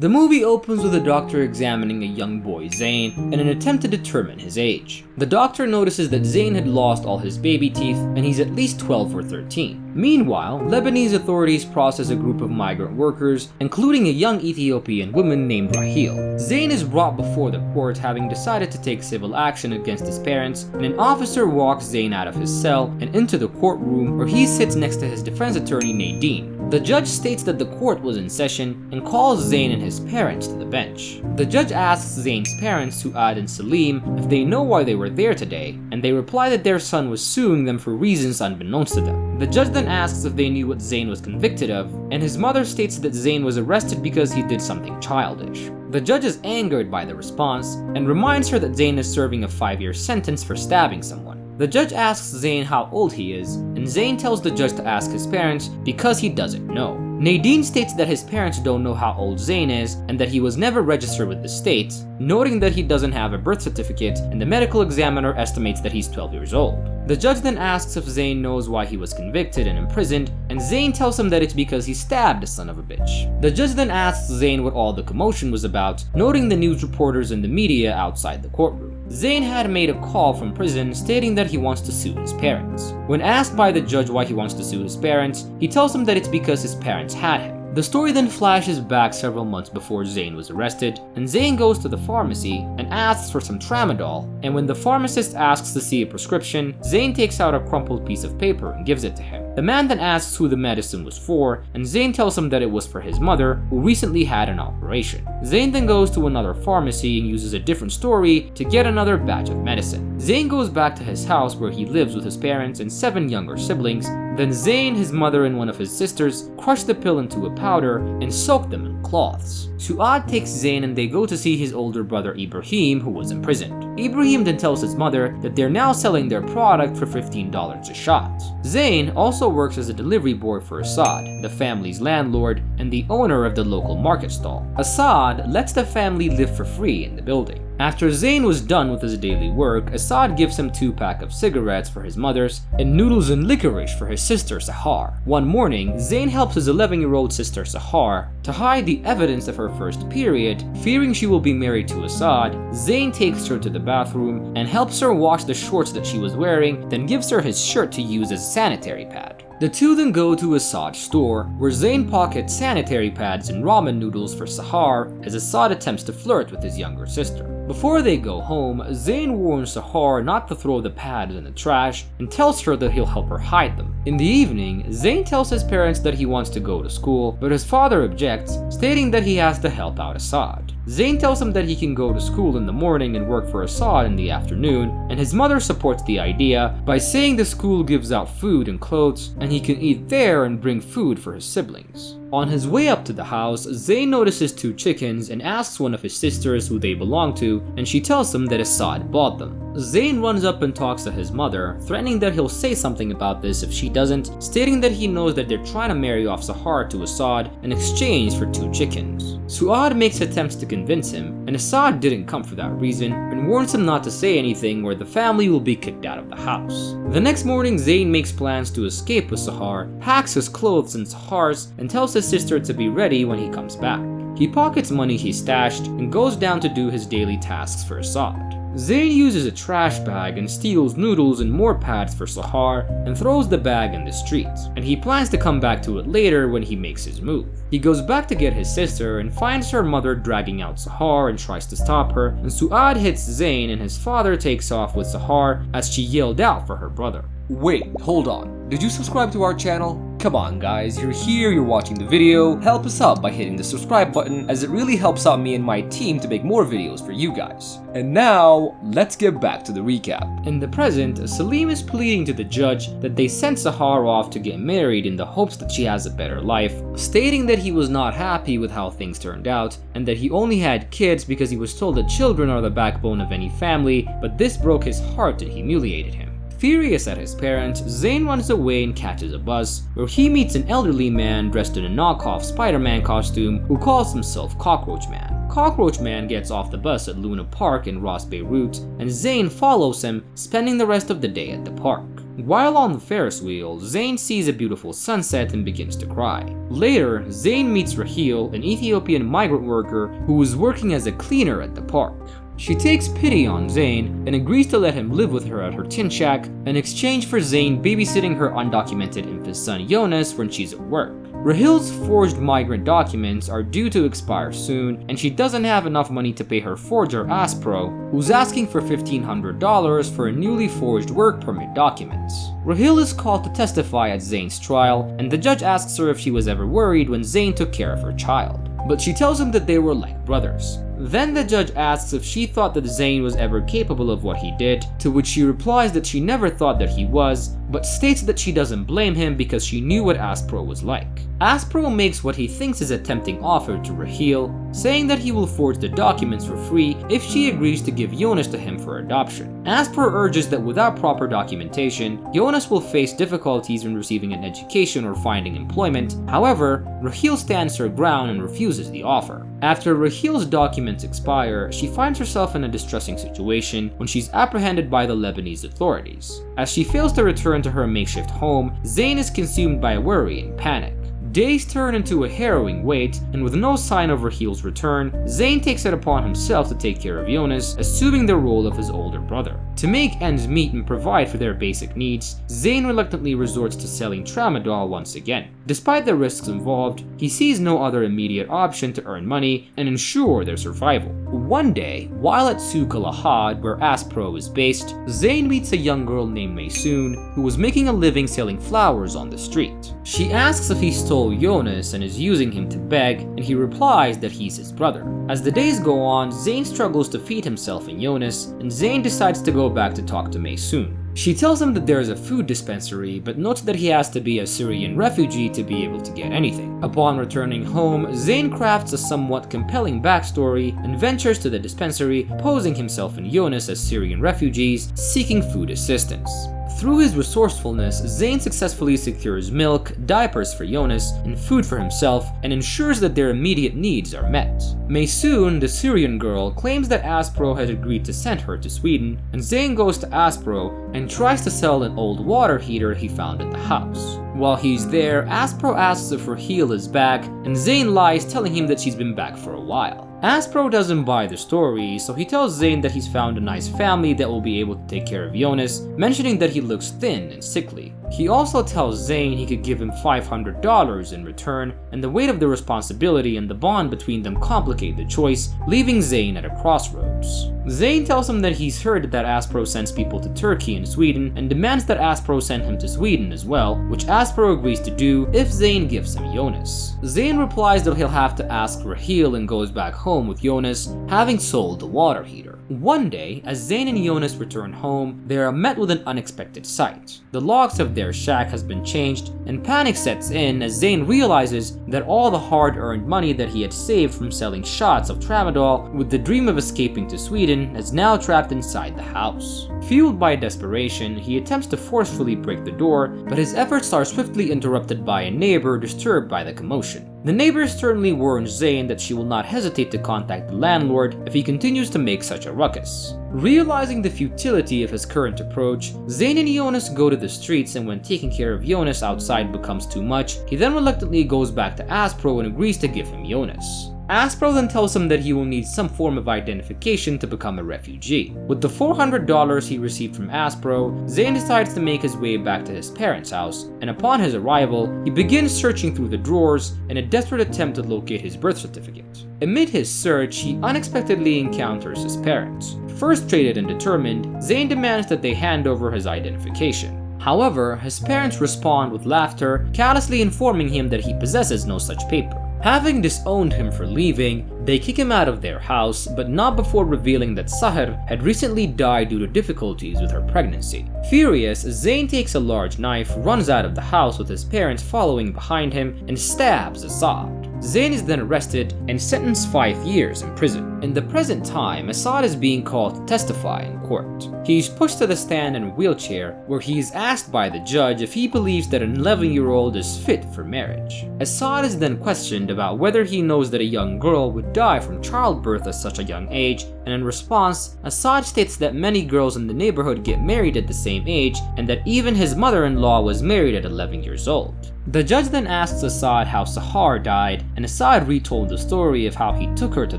The movie opens with a doctor examining a young boy, Zain, in an attempt to determine his age. The doctor notices that Zain had lost all his baby teeth and he's at least 12 or 13. Meanwhile, Lebanese authorities process a group of migrant workers, including a young Ethiopian woman named Rahil. Zain is brought before the court having decided to take civil action against his parents, and an officer walks Zain out of his cell and into the courtroom where he sits next to his defense attorney Nadine. The judge states that the court was in session and calls Zain and his parents to the bench. The judge asks Zain's parents, Suad and Salim, if they know why they were there today, and they reply that their son was suing them for reasons unbeknownst to them. The judge then asks if they knew what Zain was convicted of, and his mother states that Zain was arrested because he did something childish. The judge is angered by the response and reminds her that Zain is serving a 5-year sentence for stabbing someone. The judge asks Zain how old he is, and Zain tells the judge to ask his parents because he doesn't know. Nadine states that his parents don't know how old Zain is and that he was never registered with the state, noting that he doesn't have a birth certificate and the medical examiner estimates that he's 12 years old. The judge then asks if Zain knows why he was convicted and imprisoned, and Zain tells him that it's because he stabbed the son of a bitch. The judge then asks Zain what all the commotion was about, noting the news reporters and the media outside the courtroom. Zain had made a call from prison stating that he wants to sue his parents. When asked by the judge why he wants to sue his parents, he tells him that it's because his parents had him. The story then flashes back several months before Zain was arrested, and Zain goes to the pharmacy and asks for some tramadol, and when the pharmacist asks to see a prescription, Zain takes out a crumpled piece of paper and gives it to him. The man then asks who the medicine was for, and Zain tells him that it was for his mother, who recently had an operation. Zain then goes to another pharmacy and uses a different story to get another batch of medicine. Zain goes back to his house where he lives with his parents and 7 younger siblings. Then Zain, his mother, and one of his sisters crush the pill into a powder and soak them in cloths. Suad takes Zain and they go to see his older brother Ibrahim, who was imprisoned. Ibrahim then tells his mother that they're now selling their product for $15 a shot. Zain also works as a delivery boy for Assad, the family's landlord and the owner of the local market stall. Assad lets the family live for free in the building. After Zain was done with his daily work, Assad gives him 2 packs of cigarettes for his mother's and noodles and licorice for his sister Sahar. One morning, Zain helps his 11-year-old sister Sahar to hide the evidence of her first period. Fearing she will be married to Assad, Zain takes her to the bathroom and helps her wash the shorts that she was wearing, then gives her his shirt to use as a sanitary pad. The two then go to Assad's store, where Zain pockets sanitary pads and ramen noodles for Sahar as Assad attempts to flirt with his younger sister. Before they go home, Zain warns Sahar not to throw the pads in the trash and tells her that he'll help her hide them. In the evening, Zain tells his parents that he wants to go to school, but his father objects, stating that he has to help out Assad. Zain tells him that he can go to school in the morning and work for Assad in the afternoon, and his mother supports the idea by saying the school gives out food and clothes, and he can eat there and bring food for his siblings. On his way up to the house, Zain notices 2 chickens and asks one of his sisters who they belong to, and she tells him that Assad bought them. Zain runs up and talks to his mother, threatening that he'll say something about this if she doesn't, stating that he knows that they're trying to marry off Sahar to Assad in exchange for 2 chickens. Suad makes attempts to convince him, and Assad didn't come for that reason, and warns him not to say anything or the family will be kicked out of the house. The next morning, Zain makes plans to escape with Sahar, packs his clothes in Sahar's, and tells his sister to be ready when he comes back. He pockets money he stashed and goes down to do his daily tasks for Assad. Zain uses a trash bag and steals noodles and more pads for Sahar and throws the bag in the street, and he plans to come back to it later when he makes his move. He goes back to get his sister and finds her mother dragging out Sahar and tries to stop her, and Suad hits Zain and his father takes off with Sahar as she yelled out for her brother. Wait, hold on. Did you subscribe to our channel? Come on guys, you're here, you're watching the video. Help us out by hitting the subscribe button, as it really helps out me and my team to make more videos for you guys. And now, let's get back to the recap. In the present, Salim is pleading to the judge that they sent Sahar off to get married in the hopes that she has a better life, stating that he was not happy with how things turned out, and that he only had kids because he was told that children are the backbone of any family, but this broke his heart and humiliated him. Furious at his parents, Zain runs away and catches a bus, where he meets an elderly man dressed in a knockoff Spider-Man costume who calls himself Cockroach Man. Cockroach Man gets off the bus at Luna Park in Beirut, and Zain follows him, spending the rest of the day at the park. While on the Ferris wheel, Zain sees a beautiful sunset and begins to cry. Later, Zain meets Rahil, an Ethiopian migrant worker who was working as a cleaner at the park. She takes pity on Zain and agrees to let him live with her at her tin shack in exchange for Zain babysitting her undocumented infant son Yonas when she's at work. Rahil's forged migrant documents are due to expire soon, and she doesn't have enough money to pay her forger Aspro, who's asking for $1,500 for a newly forged work permit documents. Rahil is called to testify at Zain's trial, and the judge asks her if she was ever worried when Zain took care of her child, but she tells him that they were like brothers. Then the judge asks if she thought that Zain was ever capable of what he did, to which she replies that she never thought that he was, but states that she doesn't blame him because she knew what Aspro was like. Aspro makes what he thinks is a tempting offer to Rahil, saying that he will forge the documents for free if she agrees to give Yonas to him for adoption. Aspro urges that without proper documentation, Yonas will face difficulties in receiving an education or finding employment. However, Rahil stands her ground and refuses the offer. After Rahil's documents expire, she finds herself in a distressing situation when she's apprehended by the Lebanese authorities. As she fails to return to her makeshift home, Zain is consumed by worry and panic. Days turn into a harrowing wait, and with no sign of Rahil's return, Zain takes it upon himself to take care of Yonas, assuming the role of his older brother. To make ends meet and provide for their basic needs, Zain reluctantly resorts to selling tramadol once again. Despite the risks involved, he sees no other immediate option to earn money and ensure their survival. One day, while at Souk al-Ahad, where Aspro is based, Zain meets a young girl named Maysoon, who was making a living selling flowers on the street. She asks if he stole Yonas and is using him to beg, and he replies that he's his brother. As the days go on, Zain struggles to feed himself and Yonas, and Zain decides to go back to talk to Maysoon. She tells him that there is a food dispensary, but notes that he has to be a Syrian refugee to be able to get anything. Upon returning home, Zain crafts a somewhat compelling backstory and ventures to the dispensary, posing himself and Yonas as Syrian refugees seeking food assistance. Through his resourcefulness, Zain successfully secures milk, diapers for Yonas, and food for himself, and ensures that their immediate needs are met. Maysoon, the Syrian girl, claims that Aspro has agreed to send her to Sweden, and Zain goes to Aspro and tries to sell an old water heater he found at the house. While he's there, Aspro asks if Rahil is back, and Zain lies, telling him that she's been back for a while. Aspro doesn't buy the story, so he tells Zain that he's found a nice family that will be able to take care of Yonas, mentioning that he looks thin and sickly. He also tells Zain he could give him $500 in return, and the weight of the responsibility and the bond between them complicate the choice, leaving Zain at a crossroads. Zain tells him that he's heard that Aspro sends people to Turkey and Sweden, and demands that Aspro send him to Sweden as well, which Aspro agrees to do if Zain gives him Yonas. Zain replies that he'll have to ask Rahil and goes back home with Yonas, having sold the water heater. One day, as Zain and Yonas return home, they are met with an unexpected sight. The locks of their shack has been changed, and panic sets in as Zain realizes that all the hard-earned money that he had saved from selling shots of tramadol with the dream of escaping to Sweden is now trapped inside the house. Fueled by desperation, he attempts to forcefully break the door, but his efforts are swiftly interrupted by a neighbor disturbed by the commotion. The neighbor sternly warns Zain that she will not hesitate to contact the landlord if he continues to make such a ruckus. Realizing the futility of his current approach, Zain and Yonas go to the streets, and when taking care of Yonas outside becomes too much, he then reluctantly goes back to Aspro and agrees to give him Yonas. Aspro then tells him that he will need some form of identification to become a refugee. With the $400 he received from Aspro, Zain decides to make his way back to his parents' house, and upon his arrival, he begins searching through the drawers in a desperate attempt to locate his birth certificate. Amid his search, he unexpectedly encounters his parents. Frustrated and determined, Zain demands that they hand over his identification. However, his parents respond with laughter, callously informing him that he possesses no such paper. Having disowned him for leaving, they kick him out of their house, but not before revealing that Sahar had recently died due to difficulties with her pregnancy. Furious, Zain takes a large knife, runs out of the house with his parents following behind him, and stabs Assad. Zain is then arrested and sentenced 5 years in prison. In the present time, Assad is being called to testify in court. He's pushed to the stand in a wheelchair, where he is asked by the judge if he believes that an 11-year-old is fit for marriage. Assad is then questioned about whether he knows that a young girl would die from childbirth at such a young age, and in response, Assad states that many girls in the neighborhood get married at the same age, and that even his mother-in-law was married at 11 years old. The judge then asks Assad how Sahar died, and Assad retold the story of how he took her to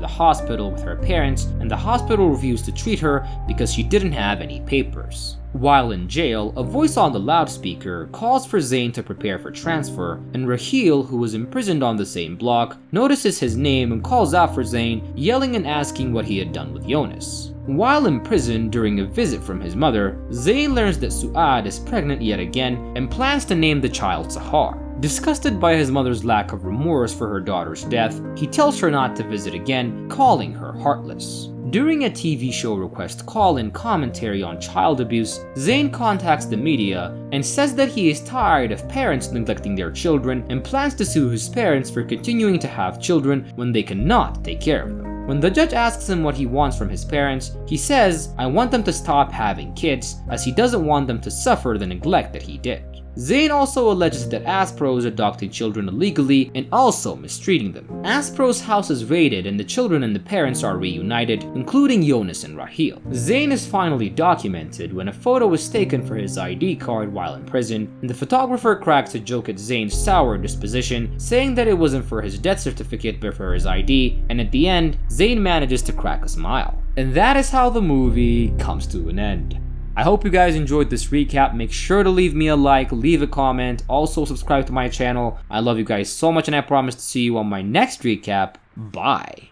the hospital with her parents, and the hospital refused to treat her because she didn't have any papers. While in jail, a voice on the loudspeaker calls for Zain to prepare for transfer, and Rahil, who was imprisoned on the same block, notices his name and calls out for Zain, yelling and asking what he had done with Yonas. While in prison during a visit from his mother, Zain learns that Su'ad is pregnant yet again and plans to name the child Sahar. Disgusted by his mother's lack of remorse for her daughter's death, he tells her not to visit again, calling her heartless. During a TV show request call-in commentary on child abuse, Zain contacts the media and says that he is tired of parents neglecting their children and plans to sue his parents for continuing to have children when they cannot take care of them. When the judge asks him what he wants from his parents, he says, "I want them to stop having kids, as he doesn't want them to suffer the neglect that he did." Zain also alleges that Aspro is adopting children illegally and also mistreating them. Aspro's house is raided and the children and the parents are reunited, including Yonas and Rahil. Zain is finally documented when a photo is taken for his ID card while in prison, and the photographer cracks a joke at Zain's sour disposition, saying that it wasn't for his death certificate but for his ID, and at the end, Zain manages to crack a smile. And that is how the movie comes to an end. I hope you guys enjoyed this recap. Make sure to leave me a like, leave a comment, also subscribe to my channel. I love you guys so much and I promise to see you on my next recap. Bye.